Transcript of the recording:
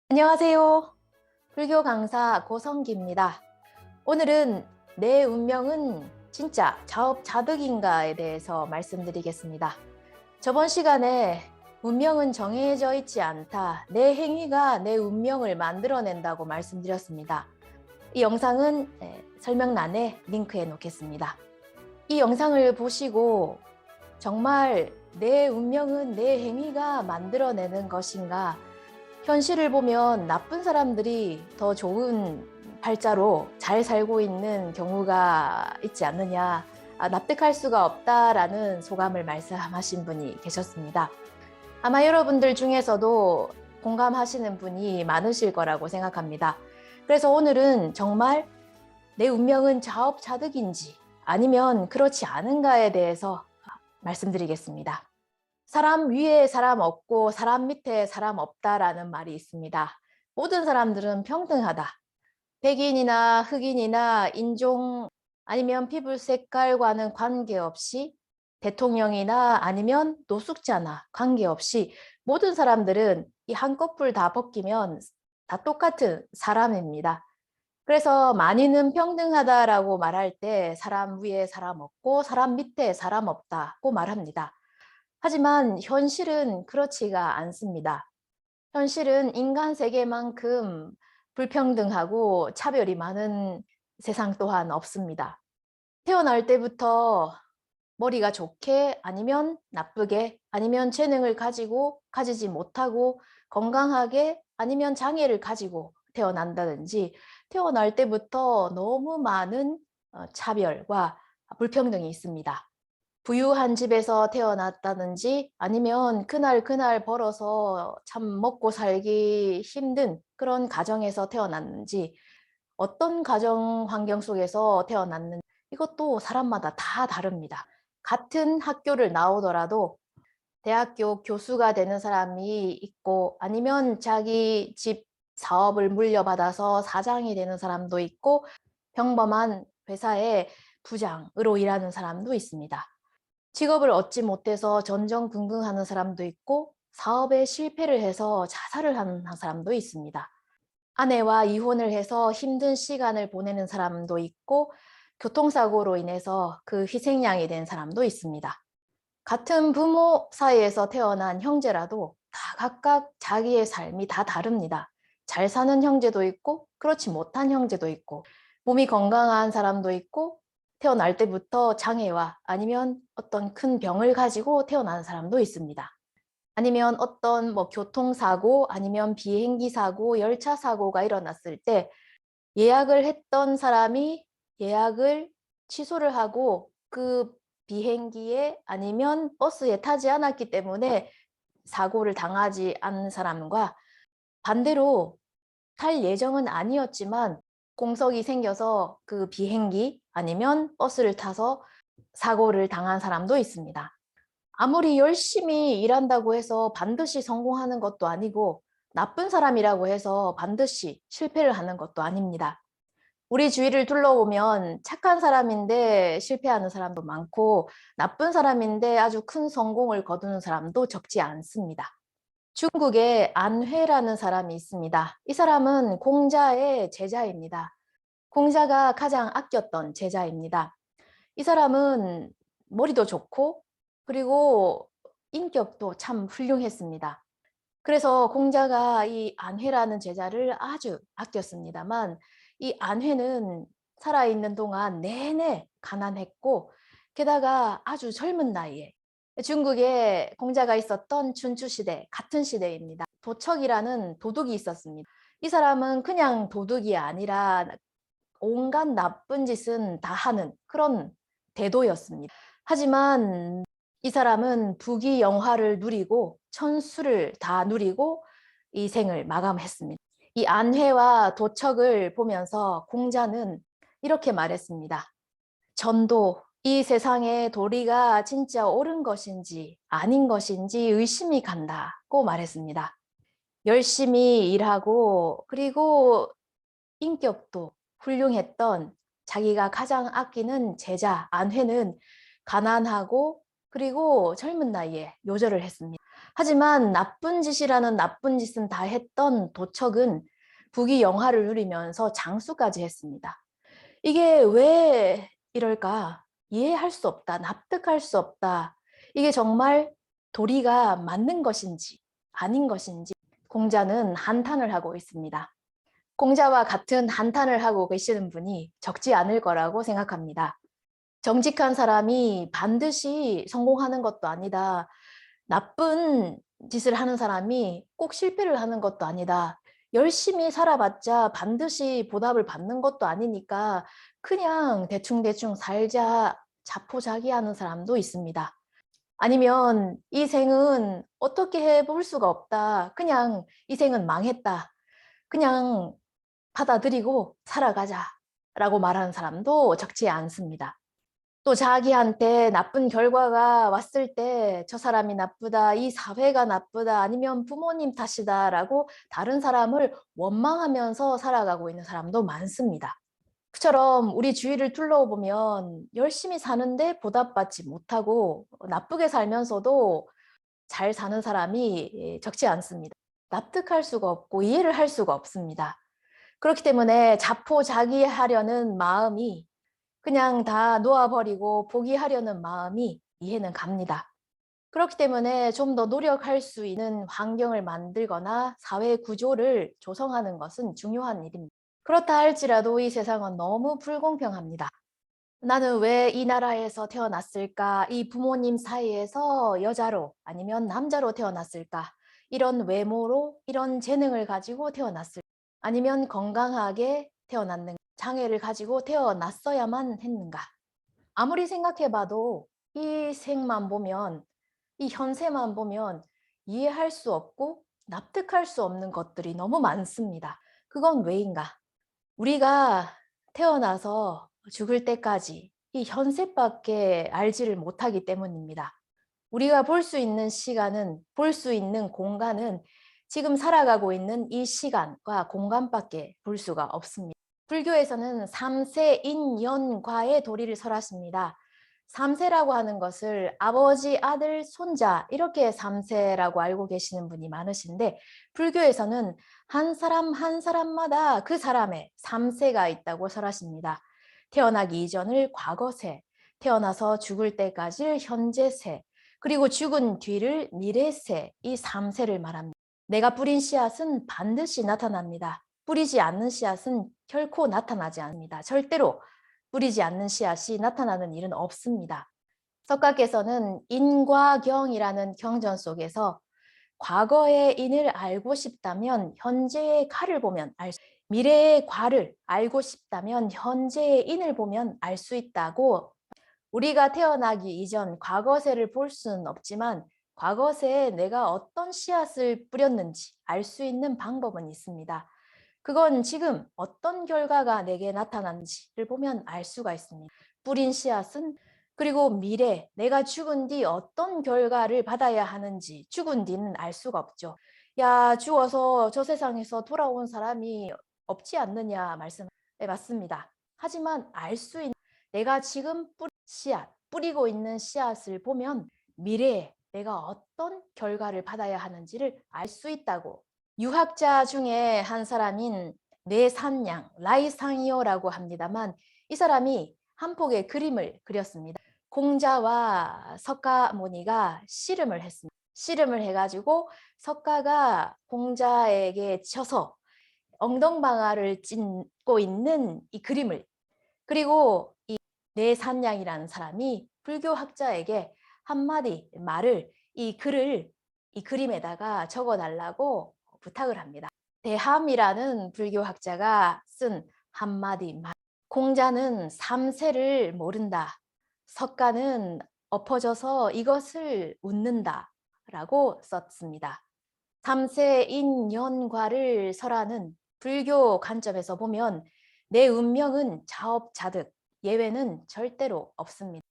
안녕하세요. 불교 강사 고성기입니다. 오늘은 내 운명은 진짜 자업자득인가에 대해서 말씀드리겠습니다. 저번 시간에 운명은 정해져 있지 않다. 내 행위가 내 운명을 만들어낸다고 말씀드렸습니다. 이 영상은 설명란에 링크해 놓겠습니다. 이 영상을 보시고 정말 내 운명은 내 행위가 만들어내는 것인가? 현실을 보면 나쁜 사람들이 더 좋은 팔자로 잘 살고 있는 경우가 있지 않느냐, 납득할 수가 없다라는 소감을 말씀하신 분이 계셨습니다. 아마 여러분들 중에서도 공감하시는 분이 많으실 거라고 생각합니다. 그래서 오늘은 정말 내 운명은 자업자득인지 아니면 그렇지 않은가에 대해서 말씀드리겠습니다. 사람 위에 사람 없고 사람 밑에 사람 없다라는 말이 있습니다. 모든 사람들은 평등하다. 백인이나 흑인이나 인종 아니면 피부 색깔과는 관계없이 대통령이나 아니면 노숙자나 관계없이 모든 사람들은 이 한꺼풀 다 벗기면 다 똑같은 사람입니다. 그래서 만인은 평등하다라고 말할 때 사람 위에 사람 없고 사람 밑에 사람 없다고 말합니다. 하지만 현실은 그렇지가 않습니다. 현실은 인간 세계만큼 불평등하고 차별이 많은 세상 또한 없습니다. 태어날 때부터 머리가 좋게 아니면 나쁘게 아니면 재능을 가지고 가지지 못하고 건강하게 아니면 장애를 가지고 태어난다든지 태어날 때부터 너무 많은 차별과 불평등이 있습니다. 부유한 집에서 태어났다든지 아니면 그날 벌어서 참 먹고 살기 힘든 그런 가정에서 태어났는지 어떤 가정 환경 속에서 태어났는지 이것도 사람마다 다 다릅니다. 같은 학교를 나오더라도 대학교 교수가 되는 사람이 있고 아니면 자기 집 사업을 물려받아서 사장이 되는 사람도 있고 평범한 회사의 부장으로 일하는 사람도 있습니다. 직업을 얻지 못해서 전전긍긍하는 사람도 있고 사업에 실패를 해서 자살을 하는 사람도 있습니다. 아내와 이혼을 해서 힘든 시간을 보내는 사람도 있고 교통사고로 인해서 그 희생양이 된 사람도 있습니다. 같은 부모 사이에서 태어난 형제라도 다 각각 자기의 삶이 다 다릅니다. 잘 사는 형제도 있고 그렇지 못한 형제도 있고 몸이 건강한 사람도 있고 태어날 때부터 장애와 아니면 어떤 큰 병을 가지고 태어난 사람도 있습니다. 아니면 어떤 교통사고 아니면 비행기 사고, 열차 사고가 일어났을 때 예약을 했던 사람이 예약을 취소를 하고 그 비행기에 아니면 버스에 타지 않았기 때문에 사고를 당하지 않는 사람과 반대로 탈 예정은 아니었지만 공석이 생겨서 그 비행기 아니면 버스를 타서 사고를 당한 사람도 있습니다. 아무리 열심히 일한다고 해서 반드시 성공하는 것도 아니고 나쁜 사람이라고 해서 반드시 실패를 하는 것도 아닙니다. 우리 주위를 둘러보면 착한 사람인데 실패하는 사람도 많고 나쁜 사람인데 아주 큰 성공을 거두는 사람도 적지 않습니다. 중국에 안회라는 사람이 있습니다. 이 사람은 공자의 제자입니다. 공자가 가장 아꼈던 제자입니다. 이 사람은 머리도 좋고 그리고 인격도 참 훌륭했습니다. 그래서 공자가 이 안회라는 제자를 아주 아꼈습니다만 이 안회는 살아있는 동안 내내 가난했고 게다가 아주 젊은 나이에 중국에 공자가 있었던 춘추시대 같은 시대입니다. 도척이라는 도둑이 있었습니다. 이 사람은 그냥 도둑이 아니라 온갖 나쁜 짓은 다 하는 그런 대도였습니다. 하지만 이 사람은 부귀영화를 누리고 천수를 다 누리고 이 생을 마감했습니다. 이 안회와 도척을 보면서 공자는 이렇게 말했습니다. 전도, 이 세상의 도리가 진짜 옳은 것인지 아닌 것인지 의심이 간다고 말했습니다. 열심히 일하고 그리고 인격도 훌륭했던 자기가 가장 아끼는 제자 안회는 가난하고 그리고 젊은 나이에 요절을 했습니다. 하지만 나쁜 짓이라는 나쁜 짓은 다 했던 도척은 부귀 영화를 누리면서 장수까지 했습니다. 이게 왜 이럴까? 이해할 수 없다. 납득할 수 없다. 이게 정말 도리가 맞는 것인지 아닌 것인지 공자는 한탄을 하고 있습니다. 공자와 같은 한탄을 하고 계시는 분이 적지 않을 거라고 생각합니다. 정직한 사람이 반드시 성공하는 것도 아니다. 나쁜 짓을 하는 사람이 꼭 실패를 하는 것도 아니다. 열심히 살아봤자 반드시 보답을 받는 것도 아니니까 그냥 대충대충 살자 자포자기하는 사람도 있습니다. 아니면 이 생은 어떻게 해볼 수가 없다. 그냥 이 생은 망했다. 그냥 받아들이고 살아가자라고 말하는 사람도 적지 않습니다. 또 자기한테 나쁜 결과가 왔을 때 저 사람이 나쁘다, 이 사회가 나쁘다, 아니면 부모님 탓이다라고 다른 사람을 원망하면서 살아가고 있는 사람도 많습니다. 그처럼 우리 주위를 둘러보면 열심히 사는데 보답받지 못하고 나쁘게 살면서도 잘 사는 사람이 적지 않습니다. 납득할 수가 없고 이해를 할 수가 없습니다. 그렇기 때문에 자포자기하려는 마음이 그냥 다 놓아버리고 포기하려는 마음이 이해는 갑니다. 그렇기 때문에 좀 더 노력할 수 있는 환경을 만들거나 사회 구조를 조성하는 것은 중요한 일입니다. 그렇다 할지라도 이 세상은 너무 불공평합니다. 나는 왜 이 나라에서 태어났을까? 이 부모님 사이에서 여자로 아니면 남자로 태어났을까? 이런 외모로 이런 재능을 가지고 태어났을까? 아니면 건강하게 태어났는가? 장애를 가지고 태어났어야만 했는가? 아무리 생각해봐도 이 생만 보면, 이 현세만 보면 이해할 수 없고 납득할 수 없는 것들이 너무 많습니다. 그건 왜인가? 우리가 태어나서 죽을 때까지 이 현세밖에 알지를 못하기 때문입니다. 우리가 볼 수 있는 시간은, 볼 수 있는 공간은 지금 살아가고 있는 이 시간과 공간밖에 볼 수가 없습니다. 불교에서는 삼세 인연과의 도리를 설하십니다. 삼세라고 하는 것을 아버지, 아들, 손자 이렇게 삼세라고 알고 계시는 분이 많으신데 불교에서는 한 사람 한 사람마다 그 사람의 삼세가 있다고 설하십니다. 태어나기 이전을 과거세, 태어나서 죽을 때까지 현재세, 그리고 죽은 뒤를 미래세, 이 삼세를 말합니다. 내가 뿌린 씨앗은 반드시 나타납니다. 뿌리지 않는 씨앗은 결코 나타나지 않습니다. 절대로 뿌리지 않는 씨앗이 나타나는 일은 없습니다. 석가께서는 인과경이라는 경전 속에서 과거의 인을 알고 싶다면 현재의 가를 보면 미래의 과를 알고 싶다면 현재의 인을 보면 알 수 있다고 우리가 태어나기 이전 과거세를 볼 수는 없지만 과거세에 내가 어떤 씨앗을 뿌렸는지 알 수 있는 방법은 있습니다. 그건 지금 어떤 결과가 내게 나타난지를 보면 알 수가 있습니다. 뿌린 씨앗은 그리고 미래, 내가 죽은 뒤 어떤 결과를 받아야 하는지 죽은 뒤는 알 수가 없죠. 야, 죽어서 저 세상에서 돌아온 사람이 없지 않느냐 말씀. 네, 맞습니다. 하지만 알 수 있는 내가 지금 뿌린 씨앗, 뿌리고 있는 씨앗을 보면 미래에 내가 어떤 결과를 받아야 하는지를 알 수 있다고 유학자 중에 한 사람인 뇌산양, 라이상이오라고 합니다만 이 사람이 한 폭의 그림을 그렸습니다. 공자와 석가모니가 씨름을 했습니다. 씨름을 해가지고 석가가 공자에게 쳐서 엉덩방아를 찢고 있는 이 그림을 그리고 이 뇌산양이라는 사람이 불교학자에게 한마디 말을 이 글을 이 그림에다가 적어달라고 부탁을 합니다. 대함이라는 불교학자가 쓴 한마디 말. 공자는 삼세를 모른다. 석가는 엎어져서 이것을 웃는다. 라고 썼습니다. 삼세인연과를 설하는 불교 관점에서 보면 내 운명은 자업자득, 예외는 절대로 없습니다.